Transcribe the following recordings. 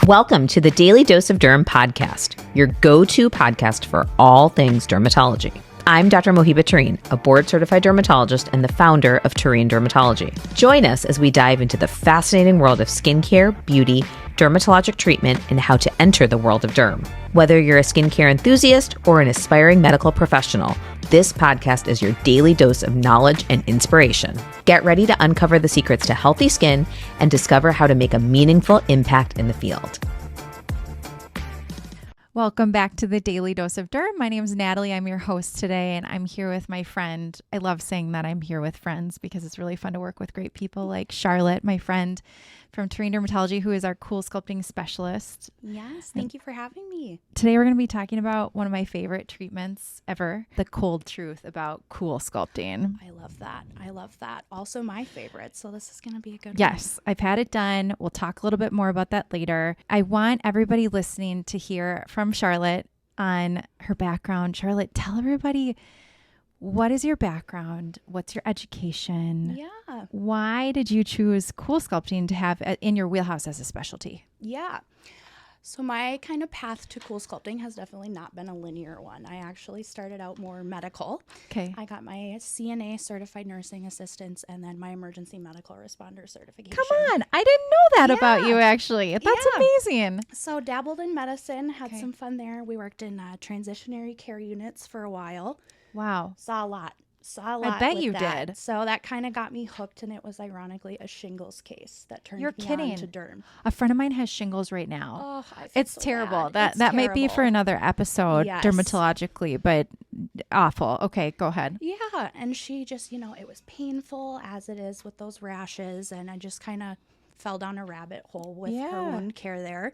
Welcome to the Daily Dose of Derm podcast, your go-to podcast for all things dermatology. I'm Dr. Mohiba Tareen, a board-certified dermatologist and the founder of Tareen Dermatology. Join us as we dive into the fascinating world of skincare, beauty, dermatologic treatment, and how to enter the world of derm. Whether you're a skincare enthusiast or an aspiring medical professional, this podcast is your daily dose of knowledge and inspiration. Get ready to uncover the secrets to healthy skin and discover how to make a meaningful impact in the field. Welcome back to the Daily Dose of Derm. My name is Natalie. I'm your host today, and I'm here with my friend. I love saying that I'm here with friends because it's really fun to work with great people like Charlotte, my friend from Tareen Dermatology, who is our CoolSculpting Specialist. Yes, thank you for having me. Today we're going to be talking about one of my favorite treatments ever, the cold truth about CoolSculpting. I love that. I love that. Also my favorite, so this is going to be a good one. Yes, I've had it done. We'll talk a little bit more about that later. I want everybody listening to hear from Charlotte on her background. Charlotte, tell everybody, what is your background? What's your education? Yeah. Why did you choose CoolSculpting to have in your wheelhouse as a specialty? Yeah. So my kind of path to CoolSculpting has definitely not been a linear one. I actually started out more medical. Okay. I got my CNA certified nursing assistance and then my emergency medical responder certification. Come on. I didn't know that about you, actually. That's Yeah. amazing. So dabbled in medicine, had some fun there. We worked in transitionary care units for a while. Wow. Saw a lot. I bet with you that. did. So that kind of got me hooked, and it was ironically a shingles case that turned You're me kidding. on to derm. A friend of mine has shingles right now. Oh, I feel It's so terrible. bad. That might be for another episode, Yes. dermatologically, but awful. Okay, go ahead. Yeah, and she just, it was painful as it is with those rashes, and I just kind of fell down a rabbit hole with her wound care there.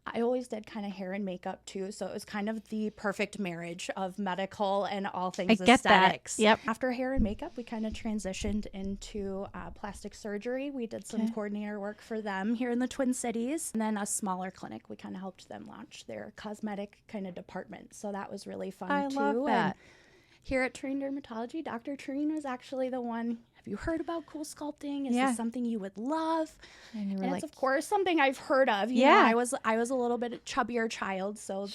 I always did kind of hair and makeup too, so it was kind of the perfect marriage of medical and all things aesthetics. That. Yep. After hair and makeup, we kind of transitioned into plastic surgery. We did some coordinator work for them here in the Twin Cities, and then a smaller clinic. We kind of helped them launch their cosmetic kind of department, so that was really fun too. I love that. And here at Tareen Dermatology, Dr. Tareen was actually the one. Have you heard about CoolSculpting? Is this something you would love? And it's of course something I've heard of. You know, I was a little bit chubbier child, so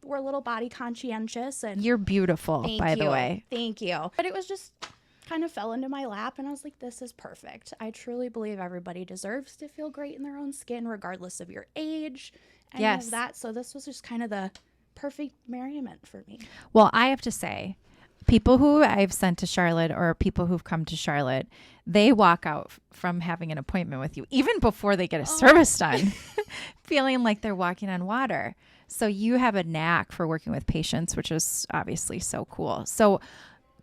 we're a little body conscientious. And you're beautiful, by the way. Thank you. But it was just kind of fell into my lap, and I was like, this is perfect. I truly believe everybody deserves to feel great in their own skin, regardless of your age, any of that. So this was just kind of the perfect merriment for me. Well, I have to say, people who I've sent to Charlotte or people who've come to Charlotte, they walk out from having an appointment with you, even before they get a service done, feeling like they're walking on water. So you have a knack for working with patients, which is obviously so cool. So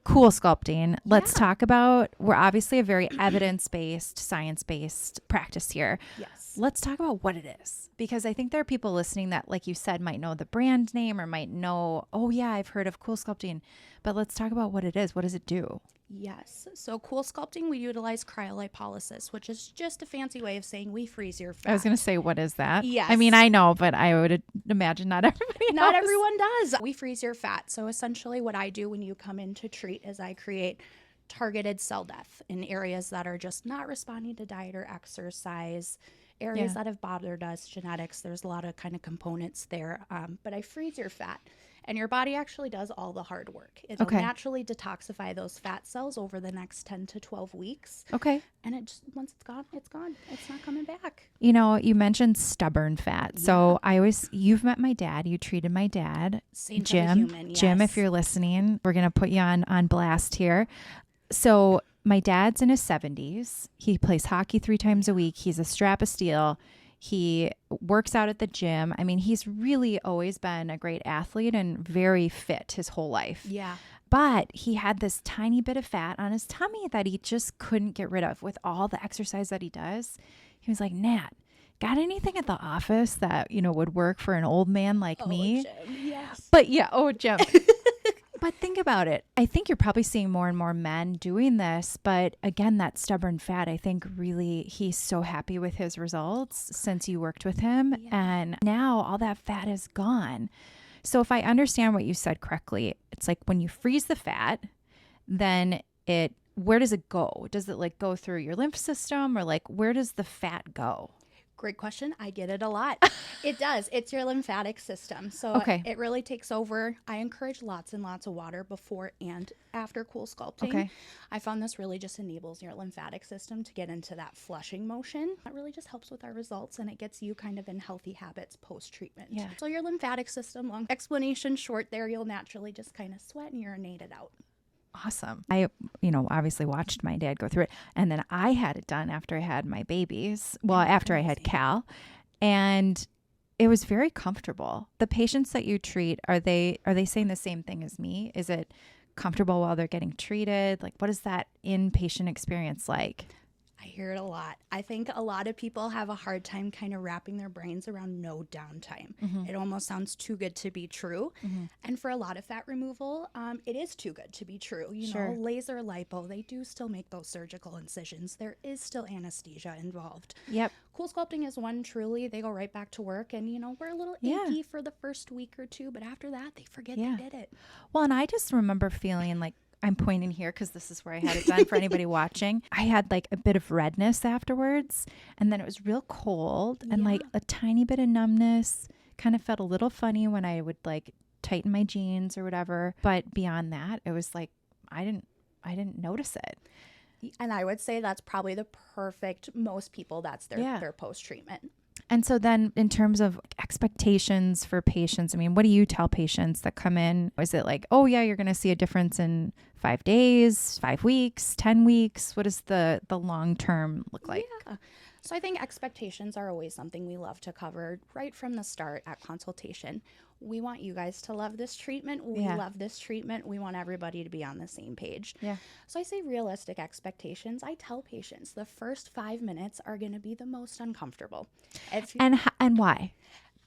CoolSculpting, let's talk about, we're obviously a very evidence-based, science-based practice here. Yes. Let's talk about what it is, because I think there are people listening that, like you said, might know the brand name or might know, oh yeah, I've heard of CoolSculpting, but let's talk about what it is. What does it do? Yes. So CoolSculpting, we utilize cryolipolysis, which is just a fancy way of saying we freeze your fat. I was going to say, what is that? Yes. I mean, I know, but I would imagine not everybody knows. Not everyone does. We freeze your fat. So essentially what I do when you come in to treat is I create targeted cell death in areas that are just not responding to diet or exercise, areas that have bothered us, genetics. There's a lot of kind of components there. But I freeze your fat. And your body actually does all the hard work. It'll naturally detoxify those fat cells over the next 10 to 12 weeks. Okay. And it just, once it's gone, it's gone. It's not coming back. You know, you mentioned stubborn fat. Yeah. So you've met my dad. You treated my dad. Saint Jim. of a human, yes. Jim, if you're listening, we're going to put you on blast here. So my dad's in his 70s. He plays hockey 3 times a week. He's a strap of steel. He works out at the gym. I mean, he's really always been a great athlete and very fit his whole life. Yeah. But he had this tiny bit of fat on his tummy that he just couldn't get rid of with all the exercise that he does. He was like, Nat, got anything at the office that, would work for an old man like me? Jim, yes. But Jim. But think about it. I think you're probably seeing more and more men doing this. But again, that stubborn fat, I think really he's so happy with his results since you worked with him. Yeah. And now all that fat is gone. So if I understand what you said correctly, it's like when you freeze the fat, then where does it go? Does it go through your lymph system or where does the fat go? Great question. I get it a lot. It does. It's your lymphatic system. So Okay. it really takes over. I encourage lots and lots of water before and after CoolSculpting. Okay. I found this really just enables your lymphatic system to get into that flushing motion. That really just helps with our results, and it gets you kind of in healthy habits post-treatment. Yeah. So your lymphatic system, long explanation short there, you'll naturally just kind of sweat and urinate it out. Awesome. I, obviously watched my dad go through it, and then I had it done after I had my babies. Well, after I had Cal, and it was very comfortable. The patients that you treat, are they saying the same thing as me? Is it comfortable while they're getting treated? Like, what is that inpatient experience like? I hear it a lot. I think a lot of people have a hard time kind of wrapping their brains around no downtime. It almost sounds too good to be true. And for a lot of fat removal, it is too good to be true. You know, laser lipo, they do still make those surgical incisions. There is still anesthesia involved. Yep. CoolSculpting is one truly. They go right back to work, and we're a little achy for the first week or two, but after that, they forget they did it. Well, and I just remember feeling like, I'm pointing here because this is where I had it done for anybody watching. I had like a bit of redness afterwards, and then it was real cold and like a tiny bit of numbness. Kind of felt a little funny when I would like tighten my jeans or whatever. But beyond that, it was like I didn't notice it. And I would say that's probably the perfect, most people, that's their post-treatment. And so then in terms of expectations for patients, I mean, what do you tell patients that come in? Is it like, oh yeah, you're going to see a difference in 5 days, 5 weeks, 10 weeks? What does the long term look like? Yeah. So I think expectations are always something we love to cover right from the start at consultation. We want you guys to love this treatment. We love this treatment. We want everybody to be on the same page. Yeah. So I say realistic expectations. I tell patients the first 5 minutes are going to be the most uncomfortable. And why?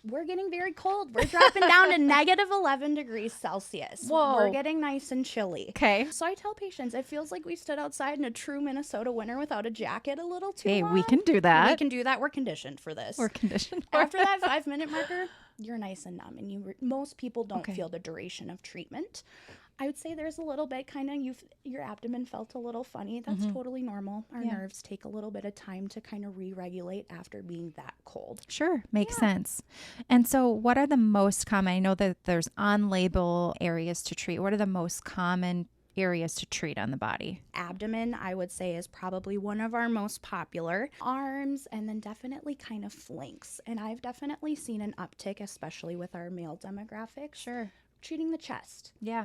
We're getting very cold. We're dropping down to negative 11 degrees Celsius. Whoa. We're getting nice and chilly. Okay. So I tell patients, it feels like we stood outside in a true Minnesota winter without a jacket a little too long. We can do that. We can do that. We're conditioned for this. We're conditioned. After that 5 minute marker, you're nice and numb, and most people don't feel the duration of treatment. I would say there's a little bit kind of your abdomen felt a little funny. That's totally normal. Our nerves take a little bit of time to kind of re-regulate after being that cold. Sure. Makes sense. And so what are the most common, I know that there's on-label areas to treat. What are the most common areas to treat on the body? Abdomen, I would say, is probably one of our most popular. Arms, and then definitely kind of flanks. And I've definitely seen an uptick, especially with our male demographics. Sure. Treating the chest. Yeah.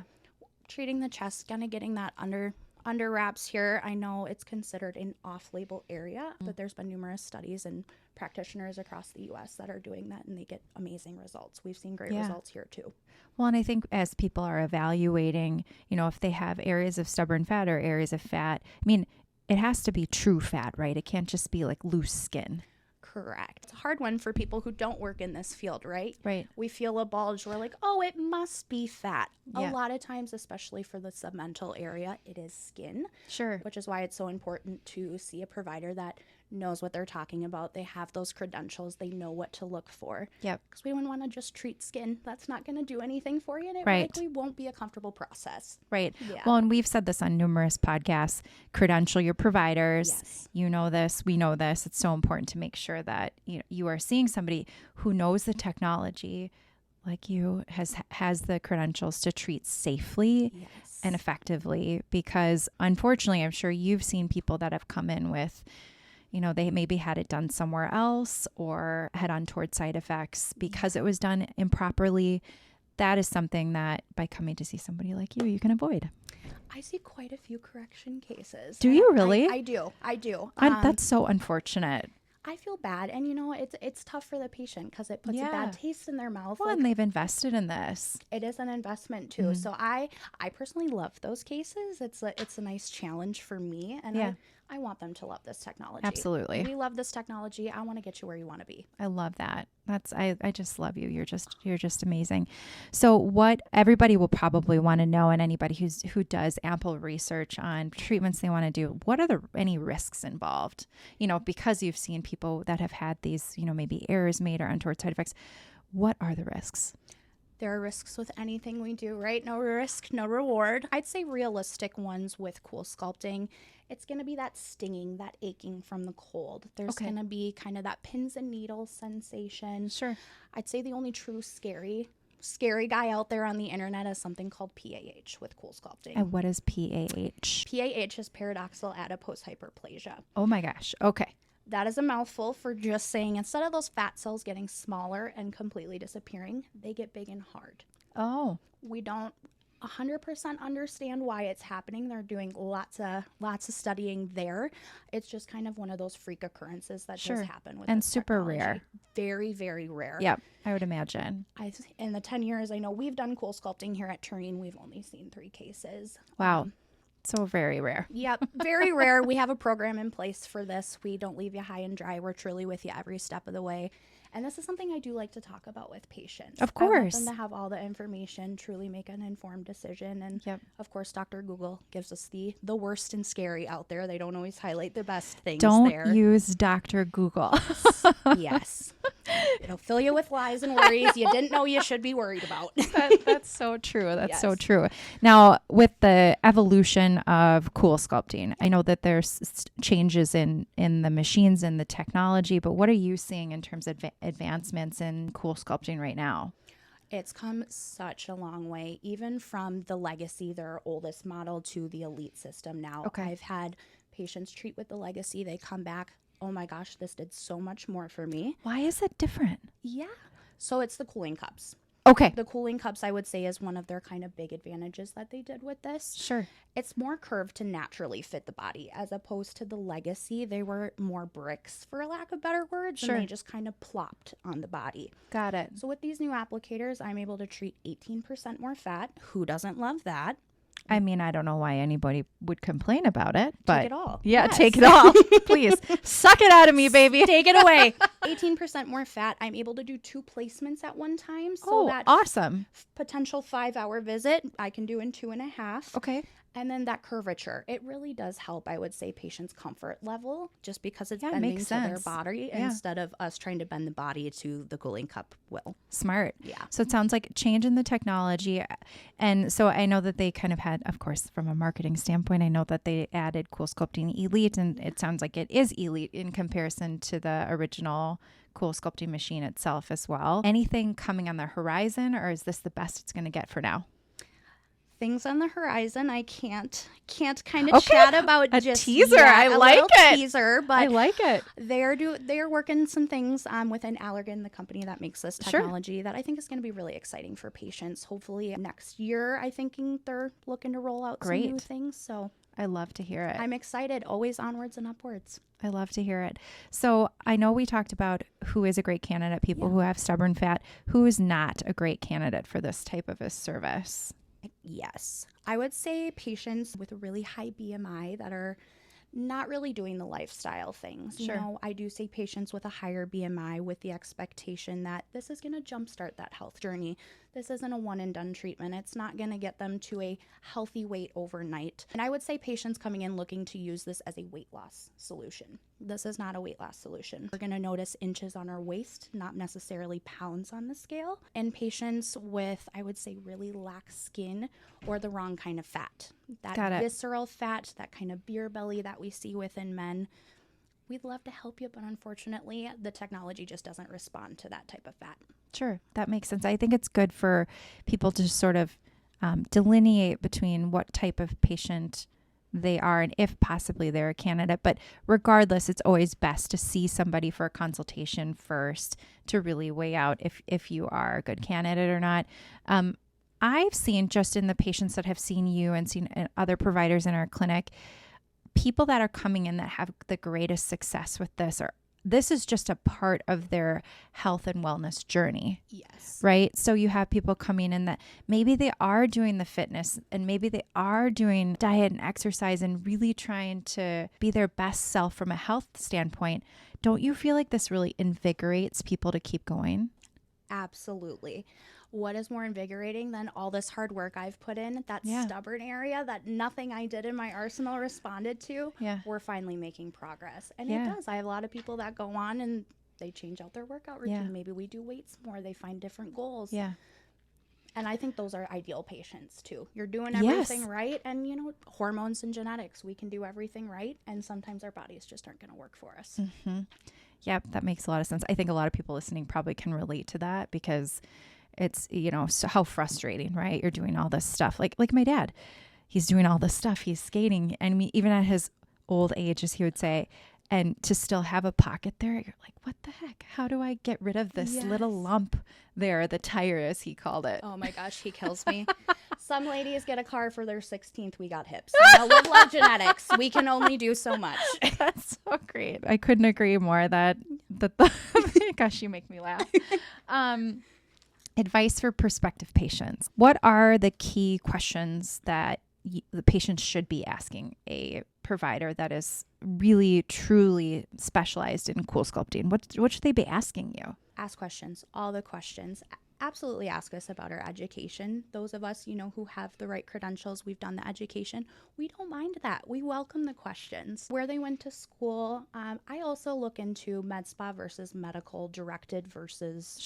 Treating the chest, kind of getting that under wraps here. I know it's considered an off-label area, but there's been numerous studies and practitioners across the U.S. that are doing that, and they get amazing results. We've seen great results here too. Well, and I think as people are evaluating, if they have areas of stubborn fat or areas of fat, I mean, it has to be true fat, right? It can't just be like loose skin. Correct. It's a hard one for people who don't work in this field, right? Right. We feel a bulge. We're like, oh, it must be fat. Yeah. A lot of times, especially for the submental area, it is skin. Sure. Which is why it's so important to see a provider that knows what they're talking about. They have those credentials. They know what to look for. Yep. Because we don't want to just treat skin. That's not going to do anything for you, and it likely won't be a comfortable process. Right. Yeah. Well, and we've said this on numerous podcasts. Credential your providers. Yes. You know this. We know this. It's so important to make sure that you are seeing somebody who knows the technology, like you, has the credentials to treat safely and effectively. Because unfortunately, I'm sure you've seen people that have come in with, they maybe had it done somewhere else or had untoward side effects because it was done improperly. That is something that by coming to see somebody like you can avoid. I see quite a few correction cases. Do you really? I do. That's so unfortunate. I feel bad. And, it's tough for the patient because it puts a bad taste in their mouth. Well, and they've invested in this. It is an investment, too. So I personally love those cases. It's a nice challenge for me. And I want them to love this technology. Absolutely. We love this technology. I want to get you where you want to be. I love that. I just love you. You're just amazing. So what everybody will probably want to know, and anybody who does ample research on treatments they want to do, what are any risks involved? Because you've seen people that have had these, maybe errors made or untoward side effects. What are the risks? There are risks with anything we do, right? No risk, no reward. I'd say realistic ones with CoolSculpting. It's going to be that stinging, that aching from the cold. There's going to be kind of that pins and needles sensation. Sure. I'd say the only true scary guy out there on the internet is something called PAH with CoolSculpting. And what is PAH? PAH is paradoxical adipose hyperplasia. Oh my gosh. Okay. That is a mouthful for just saying instead of those fat cells getting smaller and completely disappearing, they get big and hard. Oh. We don't 100% understand why it's happening. They're doing lots of studying there. It's just kind of one of those freak occurrences that just happen with and this super technology. rare. Very, very rare. Yep, I would imagine. In the 10 years I know we've done CoolSculpting here at Tureen, we've only seen 3 cases. Wow. So very rare. Yep, very rare. We have a program in place for this. We don't leave you high and dry. We're truly with you every step of the way. And this is something I do like to talk about with patients. Of I want course. them to have all the information, truly make an informed decision. And of course, Dr. Google gives us the worst and scary out there. They don't always highlight the best things Don't use Dr. Google. Yes. It'll fill you with lies and worries you didn't know you should be worried about. That's so true. That's so true. Now, with the evolution of CoolSculpting, I know that there's changes in the machines and the technology, but what are you seeing in terms of advancements in CoolSculpting right now? It's come such a long way, even from the Legacy, their oldest model, to the Elite system now. Okay. I've had patients treat with the Legacy. They come back, oh my gosh, this did so much more for me. Why is it different? Yeah. So it's the cooling cups. Okay. The cooling cups, I would say, is one of their kind of big advantages that they did with this. Sure. It's more curved to naturally fit the body, as opposed to the Legacy. They were more bricks, for lack of better words, Sure. and they just kind of plopped on the body. Got it. So with these new applicators, I'm able to treat 18% more fat. Who doesn't love that? I mean, I don't know why anybody would complain about it, but Take it all. yeah, Yes. take it all. Please suck it out of me, baby. Take it away. 18% more fat. I'm able to do 2 placements at one time. So that awesome. potential 5-hour visit, I can do in 2.5. Okay. And then that curvature, it really does help, I would say, patients' comfort level, just because it's Yeah, it bending makes to their sense. body Yeah. instead of us trying to bend the body to the cooling cup will. Smart. Yeah. So it sounds like change in the technology. And so I know that they kind of had, of course, from a marketing standpoint, I know that they added CoolSculpting Elite, and it sounds like it is elite in comparison to the original CoolSculpting machine itself as well. Anything coming on the horizon, or is this the best it's going to get for now? Things on the horizon. I can't kind of chat about a just teaser. yet. I A like little it. Teaser, but I like it. they're working some things within Allergan, the company that makes this technology, that I think is going to be really exciting for patients. Hopefully next year, I think they're looking to roll out some new things. So I love to hear it. I'm excited. Always onwards and upwards. I love to hear it. So I know we talked about who is a great candidate, people who have stubborn fat, who is not a great candidate for this type of a service. Yes. I would say patients with a really high BMI that are not really doing the lifestyle things. Sure. You know, I do say patients with a higher BMI with the expectation that this is going to jumpstart that health journey. This isn't a one and done treatment. It's not going to get them to a healthy weight overnight. And I would say patients coming in looking to use this as a weight loss solution. This is not a weight loss solution. We're going to notice inches on our waist, not necessarily pounds on the scale. And patients with, I would say, really lax skin or the wrong kind of fat. That visceral fat, that kind of beer belly that we see within men. We'd love to help you, but unfortunately, the technology just doesn't respond to that type of fat. Sure, that makes sense. I think it's good for people to sort of delineate between what type of patient they are and if possibly they're a candidate. But regardless, it's always best to see somebody for a consultation first to really weigh out if you are a good candidate or not. I've seen, just in the patients that have seen you and seen other providers in our clinic, people that are coming in that have the greatest success with this, or this is just a part of their health and wellness journey. Yes. Right? So you have people coming in that maybe they are doing the fitness and maybe they are doing diet and exercise and really trying to be their best self from a health standpoint. Don't you feel like this really invigorates people to keep going? Absolutely. What is more invigorating than all this hard work I've put in? That stubborn area that nothing I did in my arsenal responded to. Yeah. We're finally making progress. And it does. I have a lot of people that go on and they change out their workout routine. Yeah. Maybe we do weights more. They find different goals. Yeah. And I think those are ideal patients too. You're doing everything right. And, you know, hormones and genetics, we can do everything right. And sometimes our bodies just aren't going to work for us. Mm-hmm. Yep, that makes a lot of sense. I think a lot of people listening probably can relate to that because it's, you know, so how frustrating, right? You're doing all this stuff. Like my dad, he's doing all this stuff. He's skating. And even at his old age, as he would say, and to still have a pocket there, you're like, what the heck? How do I get rid of this little lump there, the tire, as he called it? Oh my gosh, he kills me. Some ladies get a car for their 16th. We got hips. You know, live, love, genetics. We can only do so much. That's so great. I couldn't agree more that gosh, you make me laugh. Advice for prospective patients. What are the key questions that the patients should be asking a provider that is really, truly specialized in CoolSculpting? What should they be asking you? Ask questions, all the questions. Absolutely ask us about our education. Those of us, you know, who have the right credentials, we've done the education. We don't mind that. We welcome the questions. Where they went to school. I also look into med spa versus medical directed versus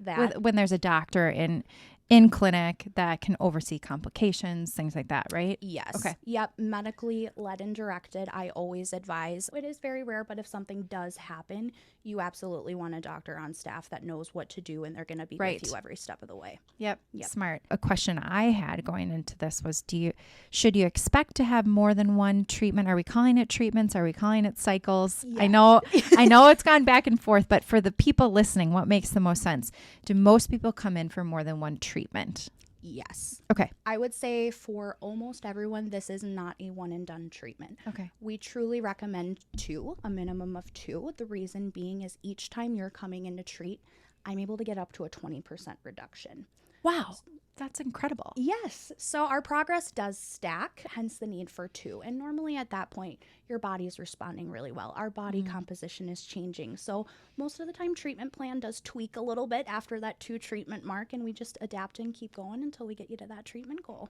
that. When there's a doctor in clinic that can oversee complications, things like that, right? Yes. Okay. Yep. Medically led and directed. I always advise. It is very rare, but if something does happen, you absolutely want a doctor on staff that knows what to do, and they're going to be with you every step of the way. Yep. Smart. A question I had going into this was, should you expect to have more than one treatment? Are we calling it treatments? Are we calling it cycles? Yeah. I know it's gone back and forth, but for the people listening, what makes the most sense? Do most people come in for more than one treatment? Yes. Okay. I would say for almost everyone, this is not a one and done treatment. Okay. We truly recommend a minimum of 2. The reason being is each time you're coming in to treat, I'm able to get up to a 20% reduction. Wow. That's incredible. Yes. So our progress does stack, hence the need for 2. And normally at that point, your body is responding really well. Our body composition is changing. So most of the time, treatment plan does tweak a little bit after that 2 treatment mark, and we just adapt and keep going until we get you to that treatment goal.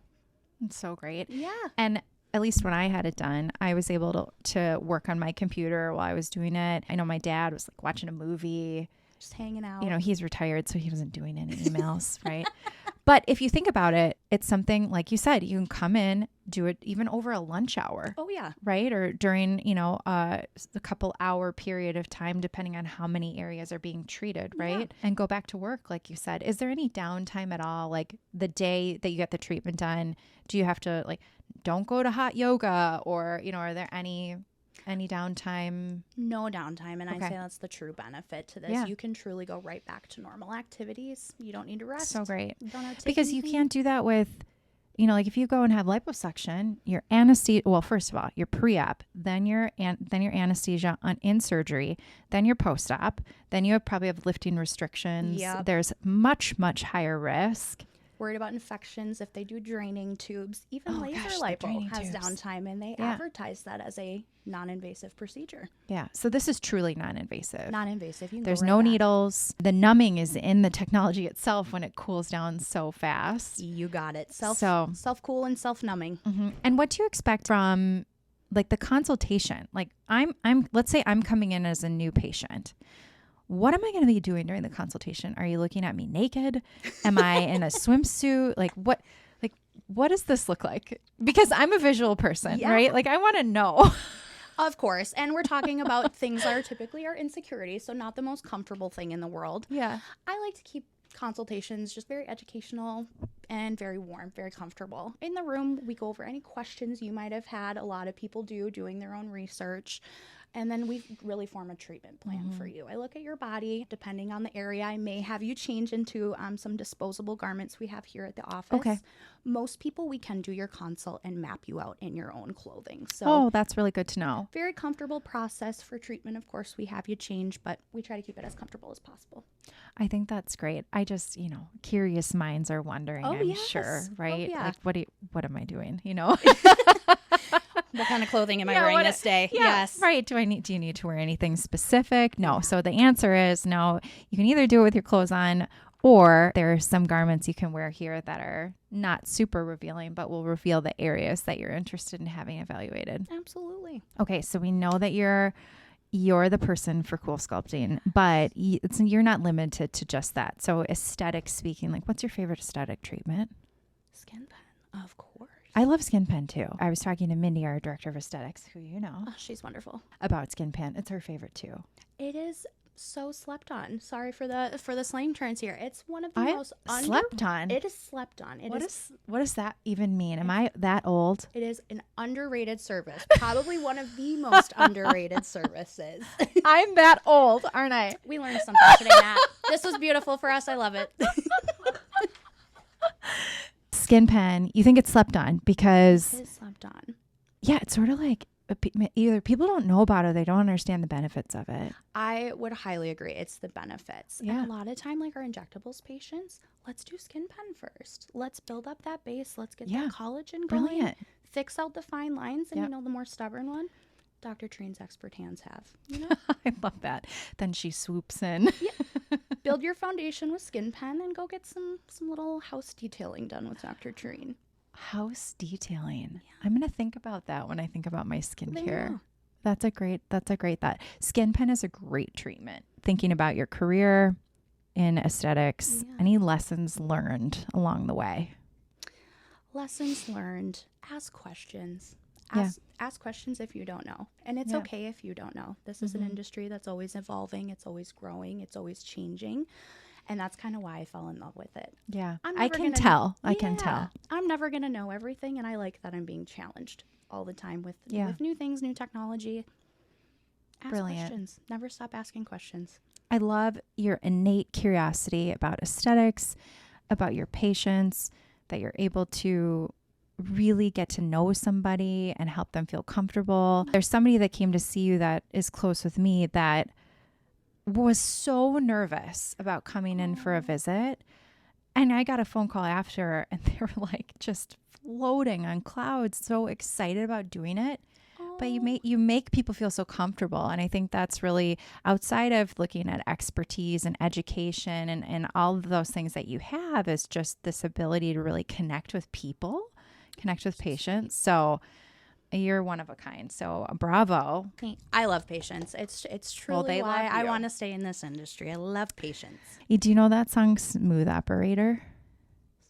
That's so great. Yeah. And at least when I had it done, I was able to work on my computer while I was doing it. I know my dad was like watching a movie. Just hanging out. You know, he's retired, so he wasn't doing any emails, right? But if you think about it, it's something, like you said, you can come in, do it even over a lunch hour. Oh, yeah. Right? Or during, you know, a couple hour period of time, depending on how many areas are being treated, right? Yeah. And go back to work, like you said. Is there any downtime at all? Like the day that you get the treatment done, do you have to, like, don't go to hot yoga? Or, you know, are there any downtime? No downtime. And I say that's the true benefit to this. Yeah. You can truly go right back to normal activities. You don't need to rest. So great. You don't have to because you can't do that with, you know, like if you go and have liposuction, your anesthesia, well, first of all, your pre-op, then your anesthesia in surgery, then your post-op, then you probably have lifting restrictions. Yep. There's much, much higher risk. Worried about infections if they do draining tubes. Even laser lipo has downtime, and they advertise that as a non-invasive procedure. Yeah. So this is truly non-invasive. Non-invasive. There's no needles. The numbing is in the technology itself when it cools down so fast. You got it. Self-cool and self-numbing. Mm-hmm. And what do you expect from like the consultation? Like let's say I'm coming in as a new patient. What am I going to be doing during the consultation? Are you looking at me naked? Am I in a swimsuit? Like what does this look like? Because I'm a visual person, right? Like I want to know. Of course. And we're talking about things that are typically our insecurities. So not the most comfortable thing in the world. Yeah. I like to keep consultations just very educational and very warm, very comfortable. In the room, we go over any questions you might have had. A lot of people doing their own research. And then we really form a treatment plan for you. I look at your body. Depending on the area, I may have you change into some disposable garments we have here at the office. Okay. Most people, we can do your consult and map you out in your own clothing. So that's really good to know. Very comfortable process for treatment. Of course, we have you change, but we try to keep it as comfortable as possible. I think that's great. I just, you know, curious minds are wondering, I'm sure, right? Like, what am I doing? You know? What kind of clothing am I wearing this day? Yeah, yes. Right. Do you need to wear anything specific? No. Yeah. So the answer is no. You can either do it with your clothes on, or there are some garments you can wear here that are not super revealing, but will reveal the areas that you're interested in having evaluated. Absolutely. Okay. So we know that you're you're the person for Cool Sculpting, but you're not limited to just that. So aesthetic speaking, like what's your favorite aesthetic treatment? Skin pen, of course. I love Skin Pen too. I was talking to Mindy, our director of aesthetics, who you know. Oh, she's wonderful. About Skin Pen. It's her favorite too. It is so slept on. Sorry for the slang terms here. It's one of the most slept on. It is slept on. What does that even mean? Am I that old? It is an underrated service. Probably one of the most underrated services. I'm that old, aren't I? We learned something today, Nat. This was beautiful for us. I love it. Skin Pen, you think it's slept on because it is slept on. Yeah, it's sort of like either people don't know about it or they don't understand the benefits of it. I would highly agree. It's the benefits. Yeah. And a lot of time, like our injectables patients, let's do Skin Pen first. Let's build up that base. Let's get that collagen going. Brilliant. Fix out the fine lines. And the more stubborn one, Dr. Treen's expert hands have. I love that. Then she swoops in. Build your foundation with Skin Pen and go get some little house detailing done with Dr. Treen. House detailing. Yeah. I'm going to think about that when I think about my skincare. Yeah. That's a great thought. Skin Pen is a great treatment. Thinking about your career in aesthetics, any lessons learned along the way? Lessons learned. Ask questions. Ask questions if you don't know. And it's okay if you don't know. This is an industry that's always evolving. It's always growing. It's always changing. And that's kind of why I fell in love with it. Yeah, I can tell. I can tell. I'm never going to know everything. And I like that I'm being challenged all the time with new things, new technology. Ask questions. Never stop asking questions. I love your innate curiosity about aesthetics, about your patients, that you're able to really get to know somebody and help them feel comfortable. There's somebody that came to see you that is close with me that was so nervous about coming in for a visit. And I got a phone call after and they were like just floating on clouds, so excited about doing it. But you make people feel so comfortable. And I think that's really outside of looking at expertise and education and all of those things that you have is just this ability to really connect with people, connect with patients. So you're one of a kind. So bravo. I love patients. It's truly why I want to stay in this industry. I love patients. Do you know that song, Smooth Operator?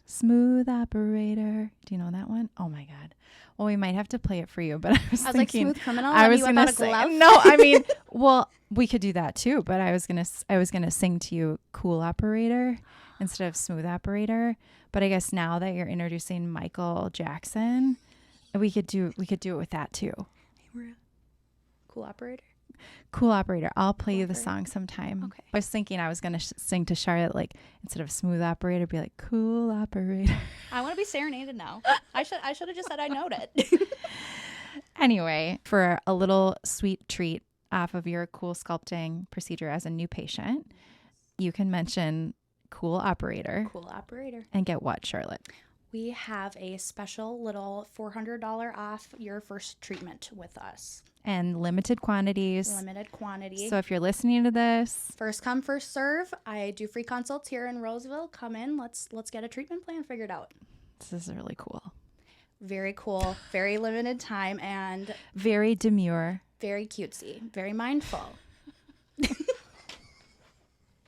Smooth Operator. Do you know that one? Oh my God. Well, we might have to play it for you, but I was thinking, like Smooth Criminal. I was going to sing. No, I mean, well, we could do that too, but I was going to sing to you Cool Operator instead of Smooth Operator. But I guess now that you're introducing Michael Jackson, we could do it with that too. Cool Operator. Cool Operator. I'll play you the song sometime. Okay. I was thinking I was going to sing to Charlotte, like instead of Smooth Operator, be like Cool Operator. I want to be serenaded now. I should have just said I knowed it. Anyway, for a little sweet treat off of your Cool Sculpting procedure as a new patient, you can mention Cool Operator. Cool Operator. And get what, Charlotte? We have a special little $400 off your first treatment with us. And limited quantities. Limited quantity. So if you're listening to this, first come, first serve. I do free consults here in Roseville. Come in. Let's get a treatment plan figured out. This is really cool. Very cool. Very limited time and very demure. Very cutesy. Very mindful.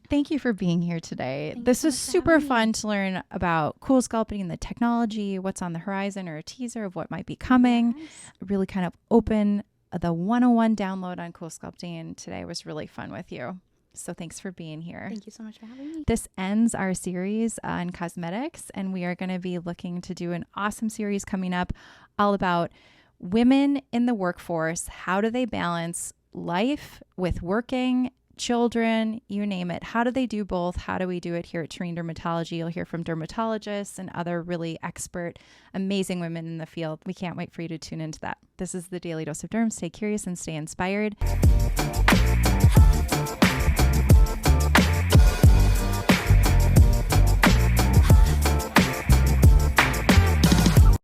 Thank you for being here today. This was super fun to learn about Cool Sculpting and the technology, what's on the horizon, or a teaser of what might be coming. Yes. Really kind of open the 101 download on Cool Sculpting today was really fun with you. So thanks for being here. Thank you so much for having me. This ends our series on cosmetics, and we are going to be looking to do an awesome series coming up all about women in the workforce. How do they balance life with working, children, you name it? How do they do both? How do we do it here at Tureen Dermatology? You'll hear from dermatologists and other really expert, amazing women in the field. We can't wait for you to tune into that. This is the Daily Dose of Derm. Stay curious and stay inspired.